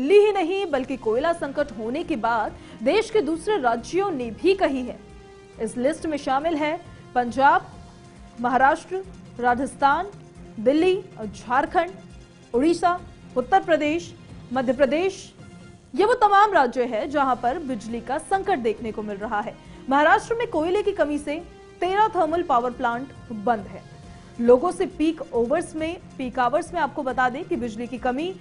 दिल्ली ही नहीं बल्कि कोयला संकट होने के बाद देश के दूसरे राज्यों ने भी कही है। इस लिस्ट में शामिल है पंजाब, महाराष्ट्र, राजस्थान, दिल्ली, झारखंड, उड़ीसा, उत्तर प्रदेश, मध्य प्रदेश। ये वो तमाम राज्य है जहां पर बिजली का संकट देखने को मिल रहा है। महाराष्ट्र में कोयले की कमी से 13 थर्मल पावर प्लांट बंद है। लोगों से पीक आवर्स में आपको बता दें कि बिजली की कमी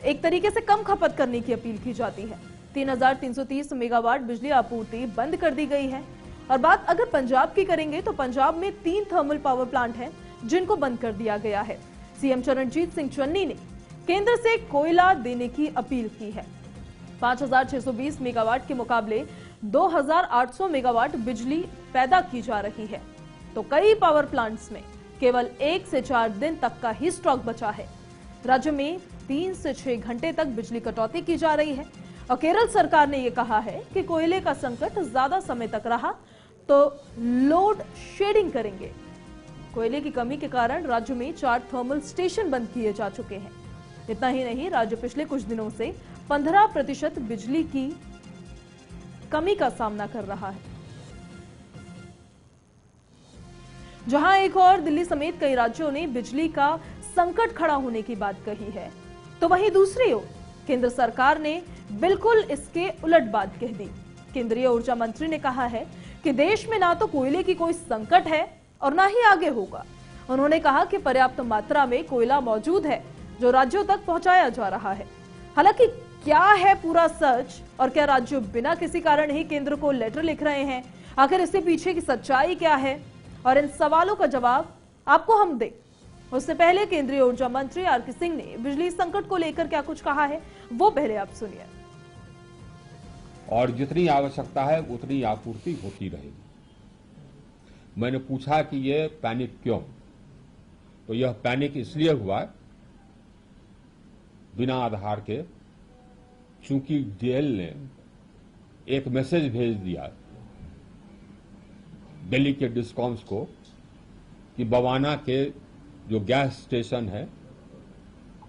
एक तरीके से कम खपत करने की अपील की जाती है। 3330 मेगावाट बिजली आपूर्ति बंद कर दी गई है। और बात अगर पंजाब की करेंगे तो पंजाब में 3 थर्मल पावर प्लांट हैं जिनको बंद कर दिया गया है। सीएम चरणजीत सिंह चन्नी ने केंद्र से कोयला देने की अपील की है। 5620 मेगावाट के मुकाबले 2800 मेगावाट बिजली पैदा की जा रही है, तो कई पावर प्लांट्स में केवल 1 से 4 दिन तक का ही स्टॉक बचा है। राज्य में 3 से 6 घंटे तक बिजली कटौती की जा रही है और केरल सरकार ने यह कहा है कि कोयले का संकट ज्यादा समय तक रहा तो लोड शेडिंग करेंगे। कोयले की कमी के कारण राज्य में 4 थर्मल स्टेशन बंद किए जा चुके हैं। इतना ही नहीं, राज्य पिछले कुछ दिनों से 15% बिजली की कमी का सामना कर रहा है। जहां एक और दिल्ली समेत कई राज्यों ने बिजली का संकट खड़ा होने की बात कही है, तो वहीं दूसरी ओर केंद्र सरकार ने बिल्कुल इसके उलट बात कह दी। केंद्रीय ऊर्जा मंत्री ने कहा है कि देश में ना तो कोयले की कोई संकट है और ना ही आगे होगा। उन्होंने कहा कि पर्याप्त मात्रा में कोयला मौजूद है जो राज्यों तक पहुंचाया जा रहा है। हालांकि क्या है पूरा सच और क्या राज्य बिना किसी कारण ही केंद्र को लेटर लिख रहे हैं, आखिर इसके पीछे की सच्चाई क्या है, और इन सवालों का जवाब आपको हम दें उससे पहले केंद्रीय ऊर्जा मंत्री आर.के. सिंह ने बिजली संकट को लेकर क्या कुछ कहा है वो पहले आप सुनिए। और जितनी आवश्यकता है उतनी आपूर्ति होती रहेगी। मैंने पूछा कि ये पैनिक क्यों, तो यह पैनिक इसलिए हुआ बिना आधार के, चूंकि जेल ने एक मैसेज भेज दिया दिल्ली के डिस्कॉम्स को कि बवाना के जो गैस स्टेशन है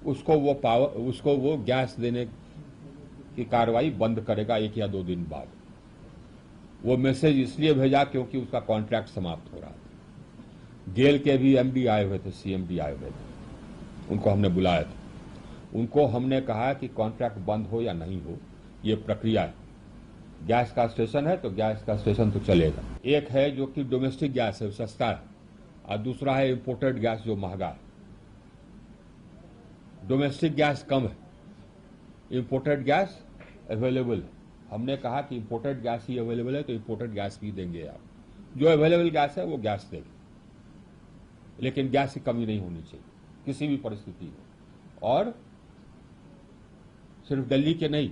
उसको वो गैस देने की कार्रवाई बंद करेगा 1 या 2 दिन बाद। वो मैसेज इसलिए भेजा क्योंकि उसका कॉन्ट्रैक्ट समाप्त हो रहा था। गेल के भी एमडी आए हुए थे, सीएमडी आए हुए थे, उनको हमने बुलाया था। उनको हमने कहा कि कॉन्ट्रैक्ट बंद हो या नहीं हो, ये प्रक्रिया है। गैस का स्टेशन है तो गैस का स्टेशन तो चलेगा। एक है जो कि डोमेस्टिक गैस है, सस्ता है, और दूसरा है इंपोर्टेड गैस जो महंगा है। डोमेस्टिक गैस कम है, इंपोर्टेड गैस अवेलेबल है। हमने कहा कि इंपोर्टेड गैस ही अवेलेबल है तो इंपोर्टेड गैस भी देंगे आप। जो अवेलेबल गैस है वो गैस देंगे, लेकिन गैस की कमी नहीं होनी चाहिए किसी भी परिस्थिति में। और सिर्फ दिल्ली के नहीं,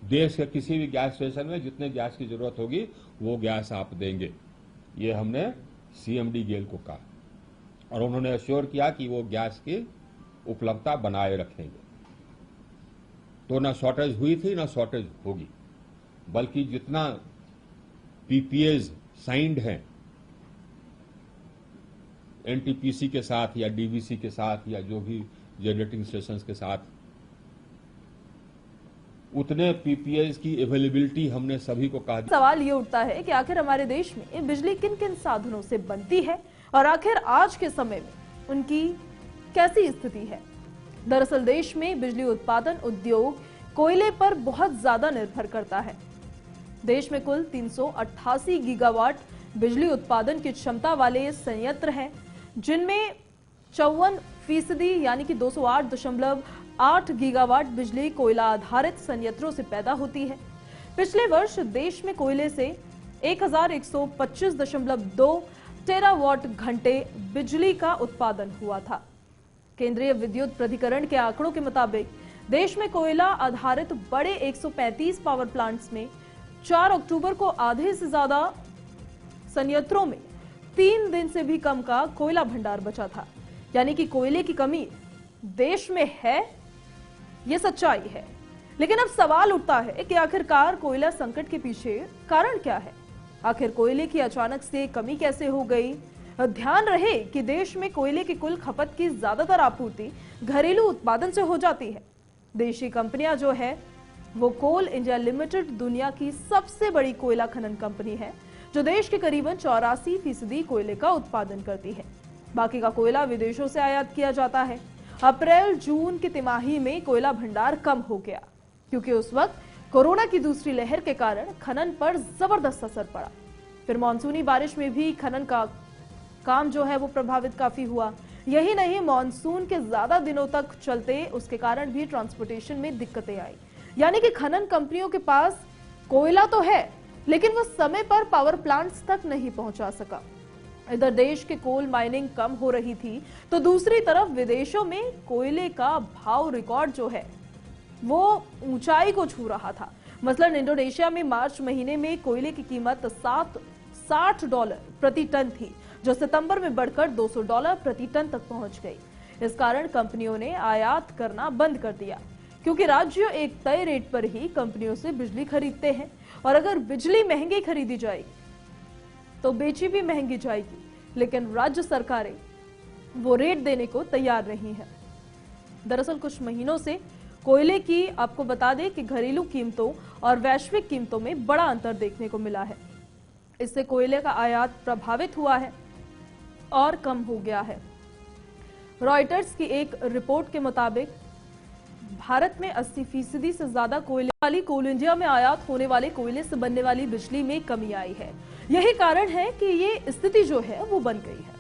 देश के किसी भी गैस स्टेशन में जितने गैस की जरूरत होगी वो गैस आप देंगे। ये हमने सीएमडी गेल को कहा और उन्होंने अश्योर किया कि वो गैस की उपलब्धता बनाए रखेंगे। तो ना शॉर्टेज हुई थी ना शॉर्टेज होगी, बल्कि जितना पीपीएज साइंड हैं एनटीपीसी के साथ या डीवीसी के साथ या जो भी जनरेटिंग स्टेशंस के साथ, उतने पीपीएस की अवेलेबिलिटी हमने सभी को कहा। सवाल ये उठता है कि आखिर हमारे देश में बिजली किन किन साधनों से बनती है और आखिर आज के समय में उनकी कैसी स्थिति है। दरअसल देश में बिजली उत्पादन उद्योग कोयले पर बहुत ज्यादा निर्भर करता है। देश में कुल 388 गीगावाट बिजली उत्पादन की क्षमता वाले संयंत्र हैं, जिनमें 54% यानी कि 208.8 गीगावाट बिजली कोयला आधारित संयंत्रों से पैदा होती है। पिछले वर्ष देश में कोयले से 1125.2 टेरावाट घंटे बिजली का उत्पादन हुआ था। केंद्रीय विद्युत प्राधिकरण के आंकड़ों के मुताबिक देश में कोयला आधारित बड़े 135 पावर प्लांट्स में 4 अक्टूबर को आधे से ज्यादा संयंत्रों में 3 दिन से भी कम का कोयला भंडार बचा था। यानी कि कोयले की कमी देश में है, यह सच्चाई है। लेकिन अब सवाल उठता है कि आखिरकार कोयला संकट के पीछे कारण क्या है। आखिर कोयले की अचानक से कमी कैसे हो गई। ध्यान रहे कि देश में कोयले की कुल खपत की ज्यादातर आपूर्ति घरेलू उत्पादन से हो जाती है। देशी कंपनियां जो है वो कोल इंडिया लिमिटेड दुनिया की सबसे बड़ी कोयला खनन कंपनी है, जो देश के करीबन 84% कोयले का उत्पादन करती है। बाकी का कोयला विदेशों से आयात किया जाता है। अप्रैल जून की तिमाही में कोयला भंडार कम हो गया, क्योंकि उस वक्त कोरोना की दूसरी लहर के कारण खनन पर जबरदस्त असर पड़ा। फिर मानसूनी बारिश में भी खनन का काम जो है वो प्रभावित काफी हुआ। यही नहीं, मानसून के ज्यादा दिनों तक चलते उसके कारण भी ट्रांसपोर्टेशन में दिक्कतें आई। यानी कि खनन कंपनियों के पास कोयला तो है, लेकिन वो समय पर पावर प्लांट्स तक नहीं पहुंचा सका। इधर देश के कोल माइनिंग कम हो रही थी, तो दूसरी तरफ विदेशों में कोयले का भाव रिकॉर्ड जो है वो ऊंचाई को छू रहा था। मसलन इंडोनेशिया में मार्च महीने में कोयले की कीमत $60 प्रति टन थी, जो सितंबर में बढ़कर $200 प्रति टन तक पहुंच गई। इस कारण कंपनियों ने आयात करना बंद कर दिया, क्योंकि राज्य एक तय रेट पर ही कंपनियों से बिजली खरीदते हैं, और अगर बिजली महंगी खरीदी जाएगी तो बेची भी महंगी जाएगी। लेकिन राज्य सरकारें वो रेट देने को तैयार नहीं है। दरअसल कुछ महीनों से कोयले की आपको बता दें कि घरेलू कीमतों और वैश्विक कीमतों में बड़ा अंतर देखने को मिला है। इससे कोयले का आयात प्रभावित हुआ है और कम हो गया है। रॉयटर्स की एक रिपोर्ट के मुताबिक भारत में 80% से ज्यादा कोयले वाली कोल इंडिया में आयात होने वाले कोयले से बनने वाली बिजली में कमी आई है। यही कारण है कि ये स्थिति जो है वो बन गई है।